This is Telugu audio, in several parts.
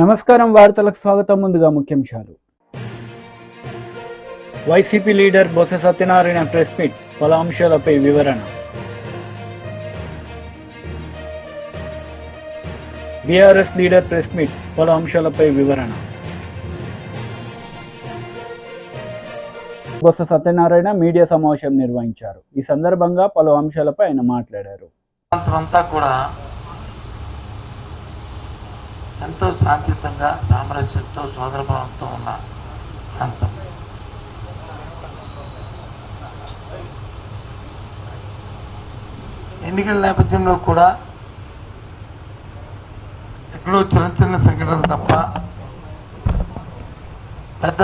నమస్కారం వార్తలకు స్వాగతం. ముందుగా ముఖ్యాంశాలు. YCP leader Botsa Satyanarayana press meet, పలు అంశాలపై వివరణ. బీఆర్ఎస్ లీడర్ ప్రెస్ మీట్, పలు అంశాలపై వివరణ. బొత్స సత్యనారాయణ మీడియా సమావేశం నిర్వహించారు. ఈ సందర్భంగా పలు అంశాలపై ఆయన మాట్లాడారు. అంతా కూడా ఎంతో శాంతియుతంగా, సామరస్యంతో, సోదరభావంతో ఉన్న ప్రాంతం. ఎన్నికల నేపథ్యంలో కూడా ఎక్కడో చిన్న చిన్న సంఘటనలు తప్ప పెద్ద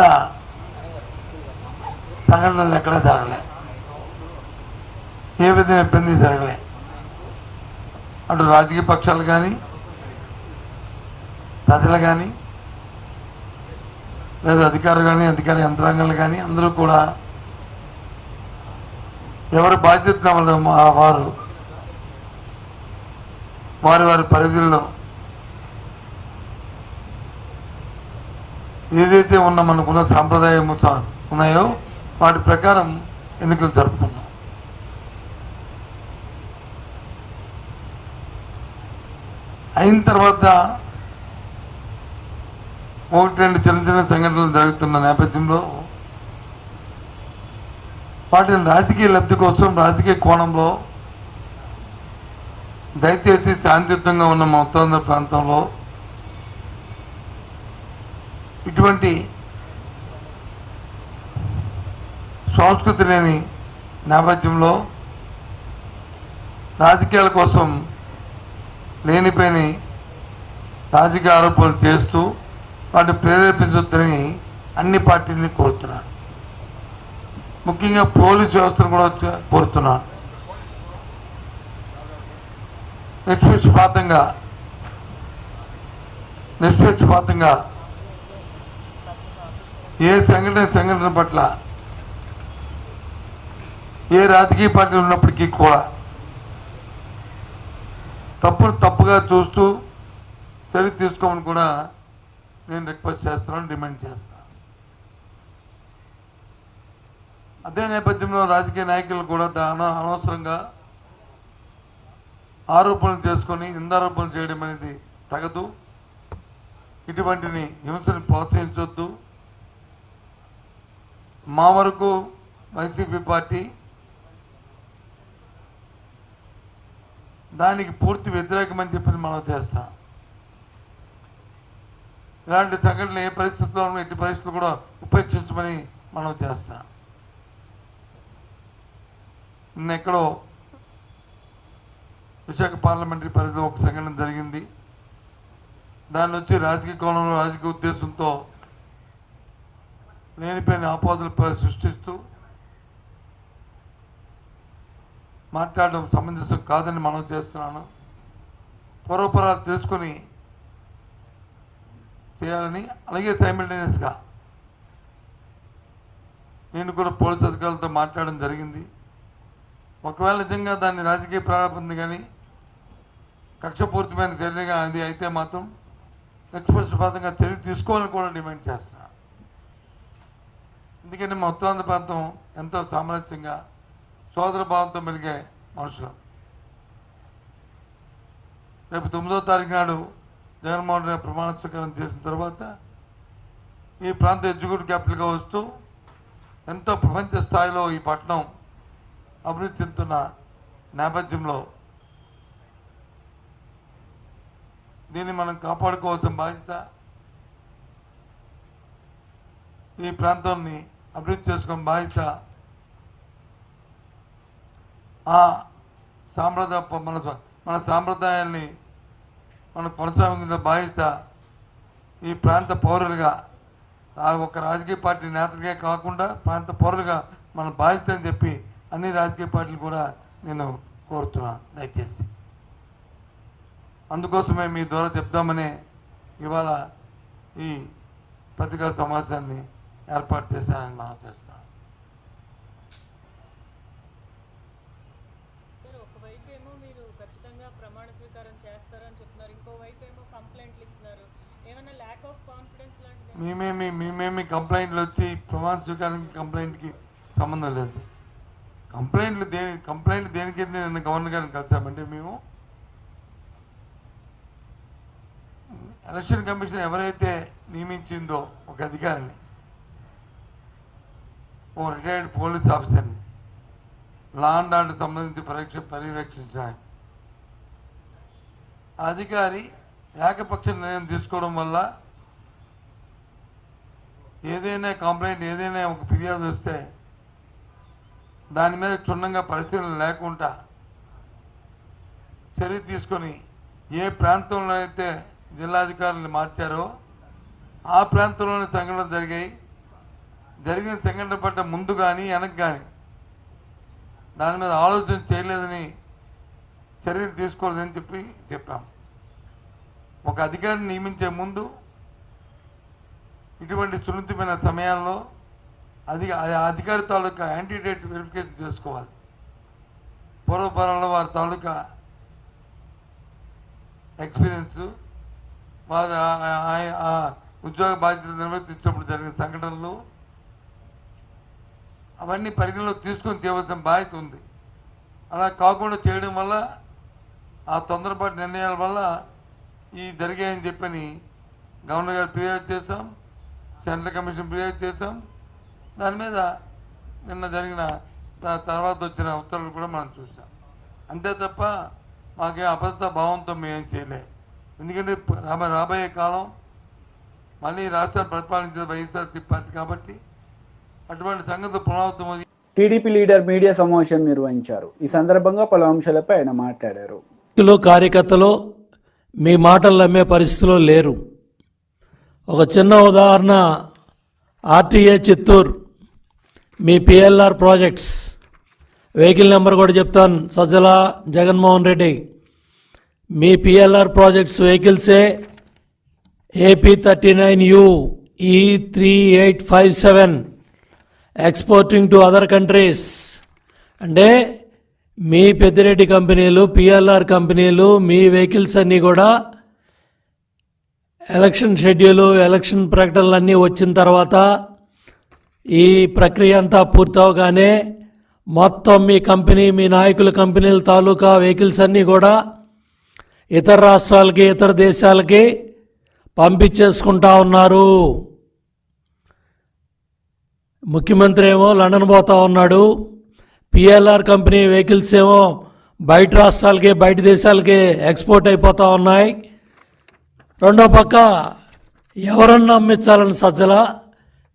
సంఘటనలు ఎక్కడా జరగలే, ఏ విధంగా ఇబ్బంది జరగలే. అటు రాజకీయ పక్షాలు కానీ, ప్రజలు కానీ, లేదా అధికారులు కానీ, అధికార యంత్రాంగాలు కానీ అందరూ కూడా ఎవరి బాధ్యత వారి వారి పరిధిలో ఏదైతే మనకున్న సాంప్రదాయం ఉన్నాయో వాటి ప్రకారం ఎన్నికలు జరుపుకున్నాం. అయిన తర్వాత ఒకటి రెండు చిన్న చిన్న సంఘటనలు జరుగుతున్న నేపథ్యంలో వాటిని రాజకీయ లబ్ధి కోసం, రాజకీయ కోణంలో దయచేసి శాంతియుతంగా ఉన్న మా ఉత్తరాంధ్ర ప్రాంతంలో ఇటువంటి సంస్కృతి లేని నేపథ్యంలో రాజకీయాల కోసం లేనిపోయిన రాజకీయ ఆరోపణలు చేస్తూ వాటిని ప్రేరేపించొద్దని అన్ని పార్టీలని కోరుతున్నాను. ముఖ్యంగా పోలీసు వ్యవస్థను కూడా కోరుతున్నాను. నిష్పక్షపాతంగా ఏ సంఘటన పట్ల ఏ రాజకీయ పార్టీ ఉన్నప్పటికీ కూడా తప్పుగా చూస్తూ చర్య తీసుకోమని కూడా నేను రిక్వెస్ట్ చేస్తున్నాను, డిమాండ్ చేస్తున్నాను. అదే నేపథ్యంలో రాజకీయ నాయకులు కూడా అనవసరంగా ఆరోపణలు చేసుకొని నిందారోపణలు చేయడం అనేది తగదు. ఇటువంటిని హింసను ప్రోత్సహించొద్దు. మా వరకు వైసీపీ పార్టీ దానికి పూర్తి వ్యతిరేకమని చెప్పి మనం చేస్తాం. ఇలాంటి సంఘటనలు ఏ పరిస్థితుల్లో ఎట్టి పరిస్థితులు కూడా ఉపేక్షించమని మనం చేస్తాం. నిన్నెక్కడో విశాఖ పార్లమెంటరీ పరిధిలో ఒక సంఘటన జరిగింది. దాన్ని వచ్చి రాజకీయ కోణంలో, రాజకీయ ఉద్దేశంతో లేనిపోయిన ఆపోదలు సృష్టిస్తూ మాట్లాడడం సమంజసం కాదని మనం చేస్తున్నాను. పూర్వపరాలు తెలుసుకొని చేయాలని, అలాగే సైమిల్టేనియస్గా నేను కూడా పోలీసు అధికారులతో మాట్లాడడం జరిగింది. ఒకవేళ నిజంగా దాన్ని రాజకీయ ప్రారంభం కానీ కక్షపూరితమైన చర్యగా అది అయితే మాత్రం నిష్పక్షపాతంగా చర్య తీసుకోవాలని కూడా డిమాండ్ చేస్తున్నాను. ఎందుకంటే మా ఉత్తరాంధ్ర ప్రాంతం ఎంతో సామరస్యంగా, సోదర భావంతో మెలిగే మనుషులు. రేపు 9వ తారీఖు నాడు జగన్మోహన్ రెడ్డి ప్రమాణ స్వీకారం చేసిన తర్వాత ఈ ప్రాంత ఎగ్జిక్యూటివ్ క్యాపిటల్గా వస్తూ ఎంతో ప్రపంచ స్థాయిలో ఈ పట్టణం అభివృద్ధి చెందుతున్న నేపథ్యంలో దీన్ని మనం కాపాడుకోవాల్సిన బాధ్యత, ఈ ప్రాంతాన్ని అభివృద్ధి చేసుకునే బాధ్యత మన సాంప్రదాయాల్ని మనం కొనసాగించిన బాధ్యత ఈ ప్రాంత పౌరులుగా, ఒక రాజకీయ పార్టీ నేతలుగా కాకుండా ప్రాంత పౌరులుగా మన బాధ్యత అని చెప్పి అన్ని రాజకీయ పార్టీలు కూడా నేను కోరుతున్నాను. దయచేసి అందుకోసమే మీ ద్వారా చెప్దామని ఇవాళ ఈ పత్రికా సమావేశాన్ని ఏర్పాటు చేశానని మనం చేస్తాం. ఒకవైపు ఏమో మీరు ఖచ్చితంగా ప్రమాణ స్వీకారం చేస్తారని చెప్తున్నారు, ఇంకోవైపు ఏమో కంప్లైంట్లు ఇస్తున్నారు. మేమేమి కంప్లైంట్లు వచ్చి ప్రమాణ స్వీకారానికి కంప్లైంట్కి సంబంధం లేదు. కంప్లైంట్ దేనికి నిన్న గవర్నర్ గారిని కలిసామంటే మేము ఎలక్షన్ కమిషన్ ఎవరైతే నియమించిందో ఒక అధికారిని, ఓ రిటైర్డ్ పోలీస్ ఆఫీసర్ని లా అండ్ ఆర్డర్ సంబంధించి పర్యవేక్షించడానికి, ఆ అధికారి ఏకపక్ష నిర్ణయం తీసుకోవడం వల్ల ఏదైనా కంప్లైంట్, ఏదైనా ఒక ఫిర్యాదు వస్తే దాని మీద క్షుణ్ణంగా పరిశీలన లేకుండా చర్య తీసుకొని ఏ ప్రాంతంలో అయితే జిల్లాధికారులను మార్చారో ఆ ప్రాంతంలోనే సంఘటనలు జరిగిన సంఘటన పట్ల ముందు కానీ వెనక్కి కానీ దాని మీద ఆలోచన చేయలేదని, చర్యలు తీసుకోలేదని చెప్పాం. ఒక అధికారిని నియమించే ముందు ఇటువంటి సున్నితమైన సమయాల్లో అధికారి తాలూకా యాంటీడేట్ వెరిఫికేషన్ చేసుకోవాలి. పూర్వపరంలో వారి తాలూకా ఎక్స్పీరియన్స్, వారి ఉద్యోగ బాధ్యతలు నిర్వర్తించినప్పుడు జరిగిన సంఘటనలు అవన్నీ పరిగణలోకి తీసుకొని చేయవలసిన బాధ్యత ఉంది. అలా కాకుండా చేయడం వల్ల, ఆ తొందరపాటు నిర్ణయాల వల్ల ఈ జరిగాయని చెప్పని గవర్నర్ గారు ఫిర్యాదు చేశాం, సెంట్రల్ కమిషన్ ఫిర్యాదు చేశాం. దాని మీద నిన్న జరిగిన తర్వాత వచ్చిన ఉత్తర్వులు కూడా మనం చూసాం. అంతే తప్ప మాకే అభద్రతా భావంతో మేమేం చేయలే. ఎందుకంటే రాబోయే కాలం మళ్ళీ రాష్ట్రాన్ని పరిపాలించే వైఎస్ఆర్సీ పార్టీ కాబట్టి అటువంటి సంగతి పునరావృతం. టీడీపీ లీడర్ మీడియా సమావేశం నిర్వహించారు. ఈ సందర్భంగా పలు అంశాలపై ఆయన మాట్లాడారు. కార్యకర్తలు మీ మాటలు నమ్మే పరిస్థితిలో లేరు. ఒక చిన్న ఉదాహరణ, ఆర్టీఏ చిత్తూరు, మీ పిఎల్ఆర్ ప్రాజెక్ట్స్ వెహికల్ నెంబర్ కూడా చెప్తాను, సజ్జల జగన్మోహన్ రెడ్డి. మీ పిఎల్ఆర్ ప్రాజెక్ట్స్ వెహికల్సే AP39U E3857 exporting to other countries. అంటే మీ పెద్దిరెడ్డి కంపెనీలు, పిఎల్ఆర్ కంపెనీలు, మీ వెహికల్స్ అన్నీ కూడా ఎలక్షన్ షెడ్యూలు, ఎలక్షన్ ప్రకటనలన్నీ వచ్చిన తర్వాత ఈ ప్రక్రియ అంతా పూర్తవగానే మొత్తం మీ కంపెనీ, మీ నాయకుల కంపెనీల తాలూకా వెహికల్స్ అన్నీ కూడా ఇతర రాష్ట్రాలకి, ఇతర దేశాలకి పంపించేసుకుంటా ఉన్నారు. ముఖ్యమంత్రి ఏమో లండన్ పోతా ఉన్నాడు, పిఎల్ఆర్ కంపెనీ వెహికల్స్ ఏమో బయట రాష్ట్రాలకి, బయట దేశాలకి ఎక్స్పోర్ట్ అయిపోతూ ఉన్నాయి. రెండో పక్క ఎవరన్నా అమ్మించాలని సజ్జల,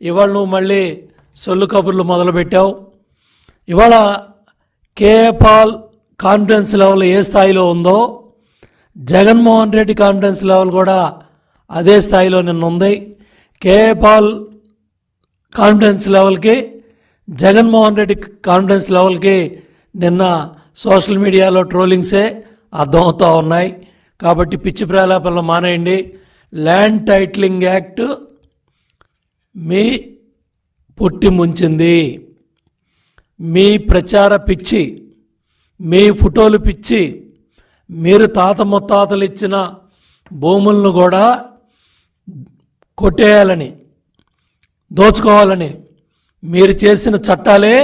ఇవాళ నువ్వు మళ్ళీ సొల్లు కబుర్లు మొదలుపెట్టావు. ఇవాళ కేపాల్ కాన్ఫిడెన్స్ లెవెల్ ఏ స్థాయిలో ఉందో జగన్మోహన్ రెడ్డి కాన్ఫిడెన్స్ లెవెల్ కూడా అదే స్థాయిలో నిన్న ఉంది. కేపాల్ కాన్ఫిడెన్స్ లెవెల్కి, జగన్మోహన్ రెడ్డి కాన్ఫిడెన్స్ లెవెల్కి నిన్న సోషల్ మీడియాలో ట్రోలింగ్సే అర్థమవుతూ ఉన్నాయి. కాబట్టి పిచ్చి ప్రేలాపనలు మానేయండి. ల్యాండ్ టైటిలింగ్ యాక్ట్ మీ పుట్టి ముంచింది. మీ ప్రచార పిచ్చి, మీ ఫోటోలు పిచ్చి, మీరు తాత ముత్తాతలు ఇచ్చిన భూములను కూడా కొట్టేయాలని, దోచుకోవాలని మీరు చేసిన చట్టాలే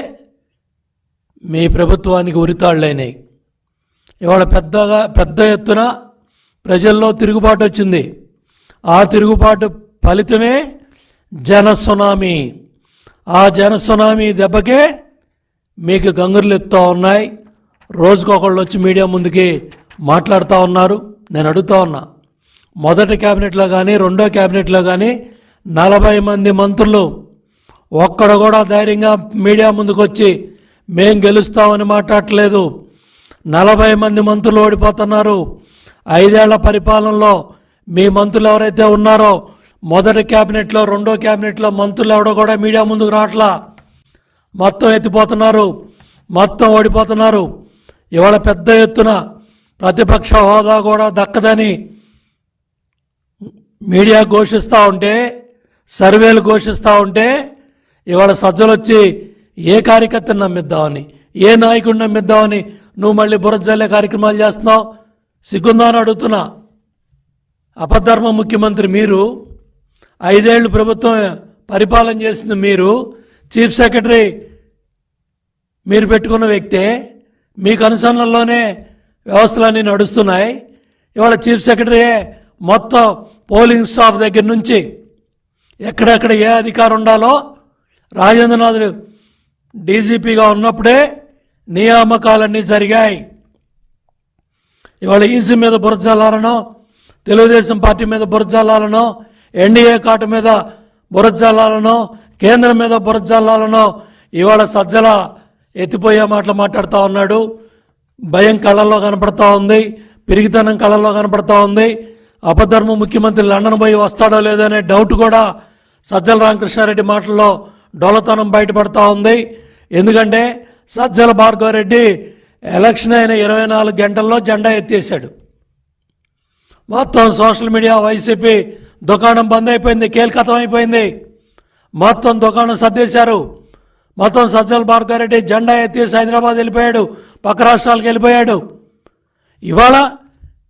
మీ ప్రభుత్వానికి ఉరితాళ్ళైనాయి. ఇవాళ పెద్ద ఎత్తున ప్రజల్లో తిరుగుబాటు వచ్చింది. ఆ తిరుగుబాటు ఫలితమే జన సునామీ. ఆ జన సునామీ దెబ్బకే మీకు గంగుర్లు ఎత్తుతూ ఉన్నాయి. రోజుకొకళ్ళు వచ్చి మీడియా ముందుకి మాట్లాడుతూ ఉన్నారు. నేను అడుగుతా ఉన్నా, మొదటి క్యాబినెట్లో కానీ, రెండో క్యాబినెట్లో కానీ 40 మంది మంత్రులు ఒక్కడ కూడా ధైర్యంగా మీడియా ముందుకు వచ్చి మేం గెలుస్తామని మాట్లాడట్లేదు. 40 మంది మంత్రులు ఓడిపోతున్నారు. 5 ఏళ్ల పరిపాలనలో మీ మంత్రులు ఎవరైతే ఉన్నారో మొదటి క్యాబినెట్లో, రెండో క్యాబినెట్లో మంత్రులు ఎవడో కూడా మీడియా ముందుకు రావట్లా. మొత్తం ఎత్తిపోతున్నారు, మొత్తం ఓడిపోతున్నారు. ఇవాళ పెద్ద ఎత్తున ప్రతిపక్ష హోదా కూడా దక్కదని మీడియా ఘోషిస్తూ ఉంటే, సర్వేలు ఘోషిస్తూ ఉంటే, ఇవాళ సజ్జలు వచ్చి ఏ కార్యకర్తను నమ్మిద్దామని, ఏ నాయకుడిని నమ్మిద్దామని నువ్వు మళ్ళీ బురద జల్లే కార్యక్రమాలు చేస్తున్నావు. సిగ్గుందా అని అడుగుతున్నా. అపధర్మ ముఖ్యమంత్రి మీరు, 5 ఏళ్ళు ప్రభుత్వం పరిపాలన చేసింది మీరు, చీఫ్ సెక్రటరీ మీరు పెట్టుకున్న వ్యక్తే, మీకు అనుసరణలోనే వ్యవస్థలన్నీ నడుస్తున్నాయి. ఇవాళ చీఫ్ సెక్రటరీయే మొత్తం పోలింగ్ స్టాఫ్ దగ్గర నుంచి ఎక్కడెక్కడ ఏ అధికారం ఉండాలో రాజేంద్రనాథ్ డీజీపీగా ఉన్నప్పుడే నియామకాలన్నీ జరిగాయి. ఇవాళ ఈసీ మీద బురద జల్లాలనో, తెలుగుదేశం పార్టీ మీద బురద జల్లాలనో, ఎన్డీఏ కాటు మీద బురద జల్లాలనో, కేంద్రం మీద బురద జల్లాలనో ఇవాళ సజ్జల ఎత్తిపోయే మాటలు మాట్లాడుతూ ఉన్నాడు. భయం కళ్ళల్లో కనపడతా ఉంది, పిరిగితనం కళ్ళల్లో కనపడతా ఉంది. అపధర్మ ముఖ్యమంత్రి లండన్ పోయి వస్తాడో లేదో అనే డౌట్ కూడా సజ్జల రామకృష్ణారెడ్డి మాటల్లో డొలతనం బయటపడతా ఉంది. ఎందుకంటే సజ్జల భార్గవరెడ్డి ఎలక్షన్ అయిన 24 గంటల్లో జెండా ఎత్తేసాడు. మొత్తం సోషల్ మీడియా వైసీపీ దుకాణం బంద్ అయిపోయింది, కేల్కతం అయిపోయింది. మొత్తం దుకాణం సర్దేశారు. మొత్తం సజ్జల భార్గవరెడ్డి జెండా ఎత్తేసి హైదరాబాద్ వెళ్ళిపోయాడు, పక్క రాష్ట్రాలకు వెళ్ళిపోయాడు. ఇవాళ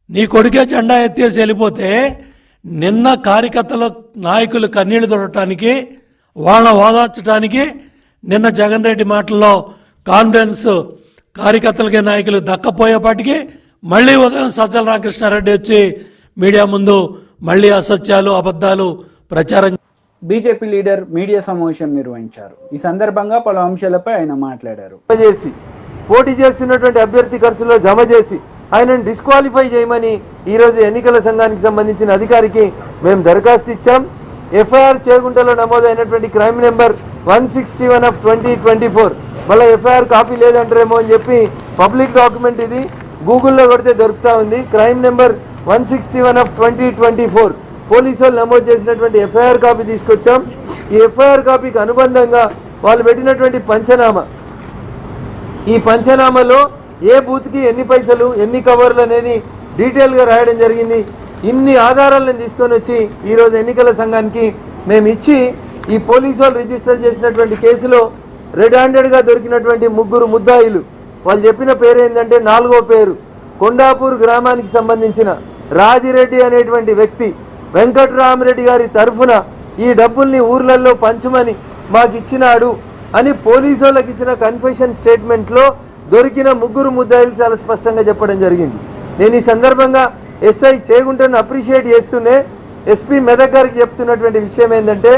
నీ కొడుకే జెండా ఎత్తేసి వెళ్ళిపోతే నిన్న కార్యకర్తల నాయకులు కన్నీళ్లు తొడటానికి, వాళ్ళ ఓదార్చడానికి నిన్న జగన్ రెడ్డి మాటల్లో కాన్ఫిడెన్స్ కార్యకర్తలకి నాయకులు దక్కపోయేపాటికి మళ్ళీ ఉదయం సజ్జల రామకృష్ణారెడ్డి వచ్చి మీడియా ముందు మళ్ళీ అసత్యాలు అబద్ధాలు ప్రచారం. బీజేపీ లీడర్ మీడియా సమావేశం నిర్వహించారు. ఈ సందర్భంగా పలు అంశాలపై ఆయన మాట్లాడారు. పోటీ చేస్తున్నటువంటి అభ్యర్థి ఖర్చులో జమ చేసి ఆయనను డిస్క్వాలిఫై చేయమని ఈరోజు ఎన్నికల సంఘానికి సంబంధించిన అధికారికి మేము దరఖాస్తు ఇచ్చాం. ఎఫ్ఐఆర్ చేగుంటలో నమోదైనటువంటి క్రైమ్ నెంబర్ 161 ఆఫ్ 2024, మళ్ళీ ఎఫ్ఐఆర్ కాపీ లేదంటారేమో అని చెప్పి పబ్లిక్ డాక్యుమెంట్ ఇది, గూగుల్లో కొడితే దొరుకుతా ఉంది. క్రైమ్ నెంబర్ 161 ఆఫ్ 2024 పోలీసు వాళ్ళు నమోదు చేసినటువంటి ఎఫ్ఐఆర్ కాపీ తీసుకొచ్చాం. ఈ ఎఫ్ఐఆర్ కాపీకి అనుబంధంగా వాళ్ళు పెట్టినటువంటి పంచనామా, ఈ పంచనామాలో ఏ బూత్కి ఎన్ని పైసలు, ఎన్ని కవర్లు అనేది డీటెయిల్గా రాయడం జరిగింది. ఇన్ని ఆధారాలను తీసుకొని వచ్చి ఈరోజు ఎన్నికల సంఘానికి మేము ఇచ్చి, ఈ పోలీసు వాళ్ళు రిజిస్టర్ చేసినటువంటి కేసులో రెడ్ హ్యాండెడ్గా దొరికినటువంటి 3 ముద్దాయిలు, వాళ్ళు చెప్పిన పేరు ఏంటంటే 4వ పేరు కొండాపూర్ గ్రామానికి సంబంధించిన రాజిరెడ్డి అనేటువంటి వ్యక్తి వెంకట్రామరెడ్డి గారి తరఫున ఈ డబ్బుల్ని ఊర్లలో పంచమని మాకు ఇచ్చినాడు అని పోలీసు వాళ్ళకి ఇచ్చిన కన్ఫెషన్ స్టేట్మెంట్లో దొరికిన 3 ముద్దాయిలు చాలా స్పష్టంగా చెప్పడం జరిగింది. నేను ఈ సందర్భంగా ఎస్ఐ చేగుంటను అప్రిషియేట్ చేస్తూనే ఎస్పీ మెదక్ గారికి చెప్తున్నటువంటి విషయం ఏంటంటే,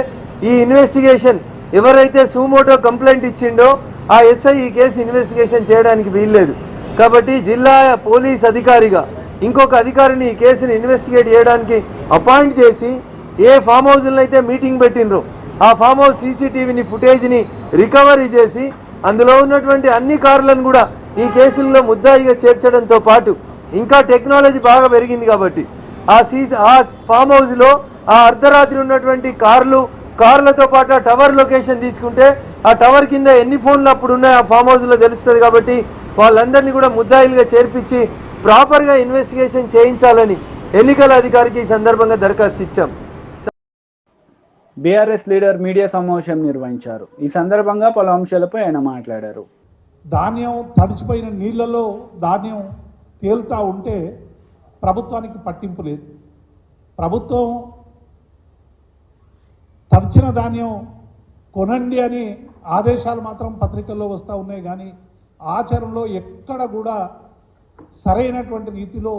ఈ ఇన్వెస్టిగేషన్ ఎవరైతే సూమోటో కంప్లైంట్ ఇచ్చిండో ఆ ఎస్ఐ ఈ కేసు ఇన్వెస్టిగేషన్ చేయడానికి వీల్లేదు. కాబట్టి జిల్లా పోలీస్ అధికారిగా ఇంకొక అధికారిని ఈ కేసుని ఇన్వెస్టిగేట్ చేయడానికి అపాయింట్ చేసి, ఏ ఫామ్ హౌస్లో అయితే మీటింగ్ పెట్టినరో ఆ ఫామ్ హౌస్ సీసీటీవీని ఫుటేజ్ని రికవరీ చేసి అందులో ఉన్నటువంటి అన్ని కార్లను కూడా ఈ కేసుల్లో ముద్దాయిగా చేర్చడంతో పాటు, ఇంకా టెక్నాలజీ బాగా పెరిగింది కాబట్టి ఆ ఫామ్ హౌస్లో ఆ అర్ధరాత్రి ఉన్నటువంటి కార్లతో పాటు ఆ టవర్ లొకేషన్ తీసుకుంటే ఆ టవర్ కింద ఎన్ని ఫోన్లు అప్పుడు ఉన్నాయో ఆ ఫామ్ హౌస్లో తెలుస్తుంది. కాబట్టి వాళ్ళందరినీ కూడా ముద్దాయిలుగా చేర్పించి ప్రాపర్గా ఇన్వెస్టిగేషన్ చేయించాలని ఎన్నికల అధికారికి ఈ సందర్భంగా దరఖాస్తు ఇచ్చాం. బీఆర్ఎస్ లీడర్ మీడియా సమావేశం నిర్వహించారు. ఈ సందర్భంగా పలు అంశాలపై ఆయన మాట్లాడారు. ధాన్యం తడిచిపోయిన నీళ్లలో ధాన్యం తేలుతూ ఉంటే ప్రభుత్వానికి పట్టింపు లేదు. ప్రభుత్వం తడిచిన ధాన్యం కొనండి అని ఆదేశాలు మాత్రం పత్రికల్లో వస్తూ ఉన్నాయి, కానీ ఆచరణలో ఎక్కడ కూడా సరైనటువంటి రీతిలో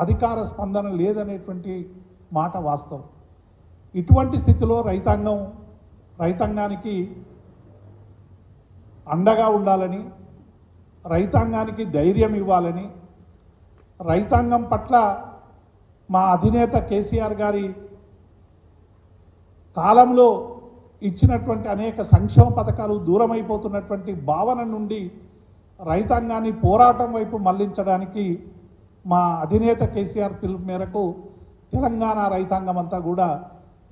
అధికార స్పందన లేదనేటువంటి మాట వాస్తవం. ఇటువంటి స్థితిలో రైతాంగానికి అండగా ఉండాలని, రైతాంగానికి ధైర్యం ఇవ్వాలని, రైతాంగం పట్ల మా అధినేత కేసీఆర్ గారి కాలంలో ఇచ్చినటువంటి అనేక సంక్షేమ పథకాలు దూరమైపోతున్నటువంటి భావన నుండి రైతాంగాన్ని పోరాటం వైపు మళ్లించడానికి మా అధినేత కేసీఆర్ పిలుపు మేరకు తెలంగాణ రైతాంగం అంతా కూడా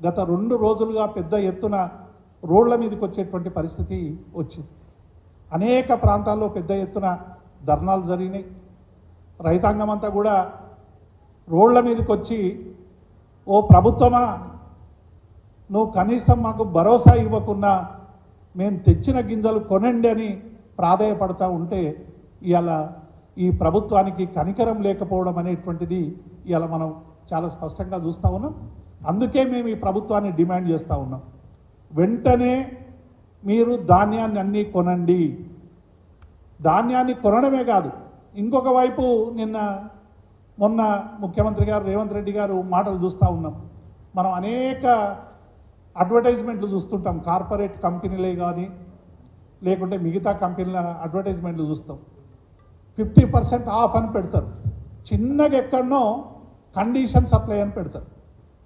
గత 2 రోజులుగా పెద్ద ఎత్తున రోడ్ల మీదకి వచ్చేటువంటి పరిస్థితి వచ్చింది. అనేక ప్రాంతాల్లో పెద్ద ఎత్తున ధర్నాలు జరిగినాయి. రైతాంగం అంతా కూడా రోడ్ల మీదకి వచ్చి, ఓ ప్రభుత్వమా, నువ్వు కనీసం మాకు భరోసా ఇవ్వకున్నా మేము తెచ్చిన గింజలు కొనండి అని ప్రాధేయపడతా ఉంటే, ఇవాళ ఈ ప్రభుత్వానికి కనికరం లేకపోవడం అనేటువంటిది ఇవాళ మనం చాలా స్పష్టంగా చూస్తూ ఉన్నాం. అందుకే మేము ఈ ప్రభుత్వాన్ని డిమాండ్ చేస్తూ ఉన్నాం, వెంటనే మీరు ధాన్యాన్ని అన్నీ కొనండి. ధాన్యాన్ని కొనడమే కాదు, ఇంకొక వైపు మొన్న ముఖ్యమంత్రి గారు రేవంత్ రెడ్డి గారు మాటలు చూస్తూ ఉన్నాం. మనం అనేక అడ్వర్టైజ్మెంట్లు చూస్తుంటాం, కార్పొరేట్ కంపెనీలే కానీ లేకుంటే మిగతా కంపెనీల అడ్వర్టైజ్మెంట్లు చూస్తాం. 50% ఆఫ్ అని పెడతారు, చిన్నగా ఎక్కడనో కండిషన్ సప్లై అని పెడతారు.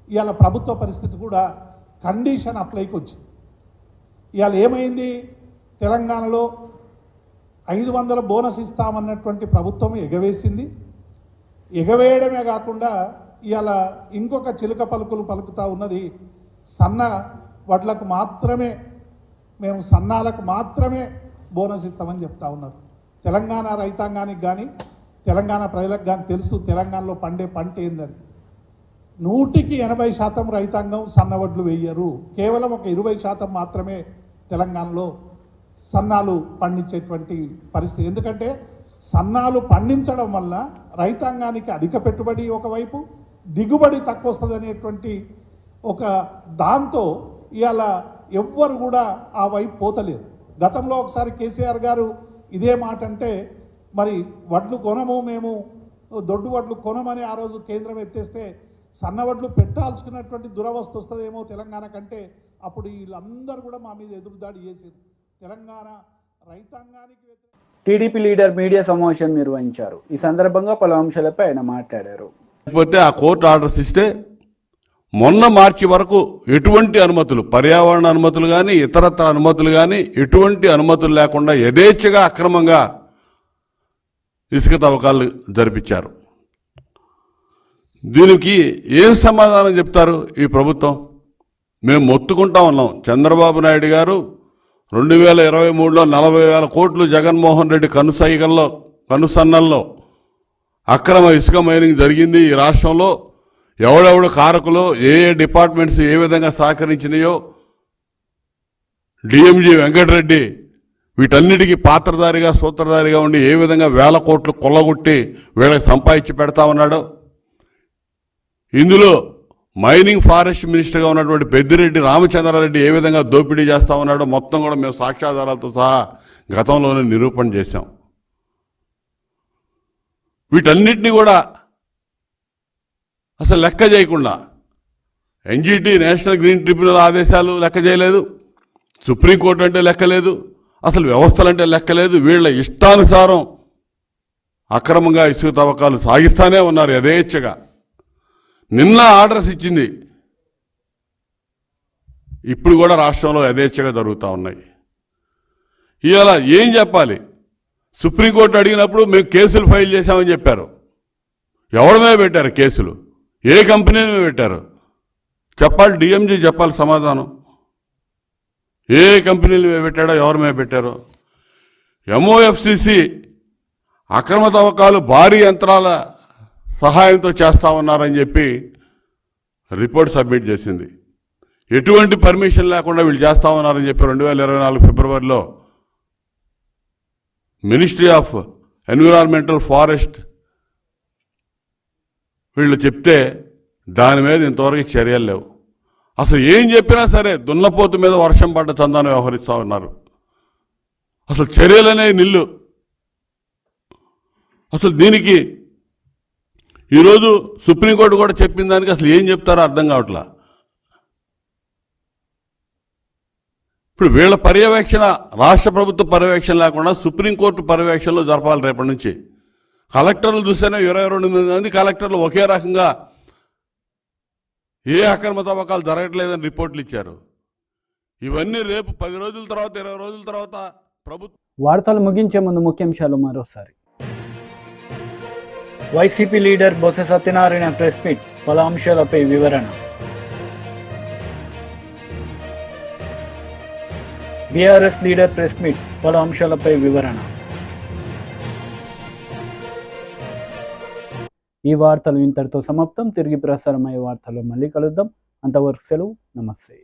ఇవాళ ప్రభుత్వ పరిస్థితి కూడా కండిషన్ అప్లైకి వచ్చింది. ఇవాళ ఏమైంది, తెలంగాణలో 500 బోనస్ ఇస్తామన్నటువంటి ప్రభుత్వం ఎగవేసింది. ఎగవేయడమే కాకుండా ఇవాళ ఇంకొక చిలుక పలుకులు పలుకుతూ ఉన్నది, సన్న వడ్లకు మాత్రమే, మేము సన్నాలకు మాత్రమే బోనస్ ఇస్తామని చెప్తా ఉన్నారు. తెలంగాణ రైతాంగానికి కానీ తెలంగాణ ప్రజలకు కానీ తెలుసు తెలంగాణలో పండే పంట ఏందని. 100% రైతాంగం సన్నవడ్లు వేయరు, కేవలం ఒక 20% మాత్రమే తెలంగాణలో సన్నాలు పండించేటువంటి పరిస్థితి. ఎందుకంటే సన్నాలు పండించడం వల్ల రైతాంగానికి అధిక పెట్టుబడి ఒకవైపు, దిగుబడి తక్కువ వస్తుంది అనేటువంటి ఒక దాంతో ఇవాళ ఎవ్వరు కూడా ఆ వైపు పోతలేరు. గతంలో ఒకసారి కేసీఆర్ గారు ఇదే మాట అంటే, మరి వడ్లు కొనము, మేము దొడ్డు వడ్లు కొనమని ఆ రోజు కేంద్రం ఎత్తేస్తే సన్నవడ్లు పెట్టాల్సుకున్నటువంటి దురవస్థ వస్తుందేమో తెలంగాణ కంటే, అప్పుడు వీళ్ళందరూ కూడా మా మీద ఎదురుదాడి చేశారు. తెలంగాణ రైతాంగానికి టీడీపీ లీడర్ మీడియా సమావేశం నిర్వహించారు. ఈ సందర్భంగా పలు అంశాలపై ఆయన మాట్లాడారు. లేకపోతే ఆ కోర్టు ఆర్డర్స్ ఇస్తే మొన్న మార్చి వరకు ఎటువంటి అనుమతులు, పర్యావరణ అనుమతులు కానీ ఇతరత్ర అనుమతులు కానీ ఎటువంటి అనుమతులు లేకుండా యథేచ్ఛగా అక్రమంగా ఇసుక తవ్వకాలు జరిపించారు. దీనికి ఏం సమాధానం చెప్తారు ఈ ప్రభుత్వం? మేము మొత్తుకుంటా ఉన్నాం. చంద్రబాబు నాయుడు గారు 2023లో 40,000 కోట్లు జగన్మోహన్ రెడ్డి కనుసన్నల్లో అక్రమ ఇసుక మైనింగ్ జరిగింది. ఈ రాష్ట్రంలో ఎవడెవడు కారకులు, ఏ డిపార్ట్మెంట్స్ ఏ విధంగా సహకరించినాయో, డిఎంజీ వెంకటరెడ్డి వీటన్నిటికీ పాత్రధారిగా సూత్రధారిగా ఉండి ఏ విధంగా 1000 కోట్లు కొల్లగొట్టి వీళ్ళకి సంపాదించి పెడతా ఉన్నాడో, ఇందులో మైనింగ్ ఫారెస్ట్ మినిస్టర్గా ఉన్నటువంటి పెద్దిరెడ్డి రామచంద్రారెడ్డి ఏ విధంగా దోపిడీ చేస్తూ ఉన్నాడో మొత్తం కూడా మేము సాక్ష్యాధారాలతో సహా గతంలోనే నిరూపణ చేశాం. వీటన్నిటినీ కూడా అసలు లెక్క చేయకుండా ఎన్జిటి నేషనల్ గ్రీన్ ట్రిబ్యునల్ ఆదేశాలు లెక్క చేయలేదు, సుప్రీంకోర్టు అంటే లెక్కలేదు, అసలు వ్యవస్థలంటే లెక్కలేదు. వీళ్ళ ఇష్టానుసారం అక్రమంగా ఇసుక తవ్వకాలు సాగిస్తానే ఉన్నారు యథేచ్ఛగా. నిన్న ఆర్డర్స్ ఇచ్చింది, ఇప్పుడు కూడా రాష్ట్రంలో యథేచ్ఛగా జరుగుతూ ఉన్నాయి. ఇవాళ ఏం చెప్పాలి? సుప్రీంకోర్టు అడిగినప్పుడు మేము కేసులు ఫైల్ చేశామని చెప్పారు. ఎవరి మీద పెట్టారు కేసులు? ఏ కంపెనీ మీద పెట్టారు చెప్పాలి. డిఎంజీ చెప్పాలి సమాధానం. ఏ కంపెనీల మీద పెట్టాడో, ఎవరి మీద పెట్టారో. ఎంఓఎఫ్సిసి అక్రమ తవ్వకాలు భారీ యంత్రాల సహాయంతో చేస్తూ ఉన్నారని చెప్పి రిపోర్ట్ సబ్మిట్ చేసింది. ఎటువంటి పర్మిషన్ లేకుండా వీళ్ళు చేస్తూ ఉన్నారని చెప్పి 2024 ఫిబ్రవరిలో మినిస్ట్రీ ఆఫ్ ఎన్విరాన్మెంటల్ ఫారెస్ట్ వీళ్ళు చెప్తే దాని మీద ఇంతవరకు చర్యలు లేవు. అసలు ఏం చెప్పినా సరే దున్నపోతు మీద వర్షం పడ్డ చందాన్ని వ్యవహరిస్తూ ఉన్నారు. అసలు చర్యలనే నిల్లు. అసలు దీనికి ఈరోజు సుప్రీంకోర్టు కూడా చెప్పిన దానికి అసలు ఏం చెప్తారో అర్థం కావట్లా. ఇప్పుడు వీళ్ళ పర్యవేక్షణ, రాష్ట్ర ప్రభుత్వ పర్యవేక్షణ లేకుండా సుప్రీంకోర్టు పర్యవేక్షణలో జరపాలి రేపటి నుంచి. కలెక్టర్లు చూస్తేనే 22 మంది కలెక్టర్లు ఒకే రకంగా ఏ అక్రమ తవ్వకాలు జరగట్లేదని రిపోర్ట్లు ఇచ్చారు. ఇవన్నీ రేపు 10 రోజుల తర్వాత 20 రోజుల తర్వాత ప్రభుత్వం. వార్తలు ముగించే ముందు ముఖ్యాంశాలు మరోసారి. YCP leader Botsa Satyanarayana press meet, పలు అంశాలపై వివరణ. బీఆర్ఎస్ లీడర్ ప్రెస్ మీట్, పలు అంశాలపై వివరణ. ఈ వార్తలు ఇంతటితో సమాప్తం. తిరిగి ప్రసారమయ్యే వార్తల్లో మళ్ళీ కలుద్దాం. అంతవరకు సెలవు. నమస్తే.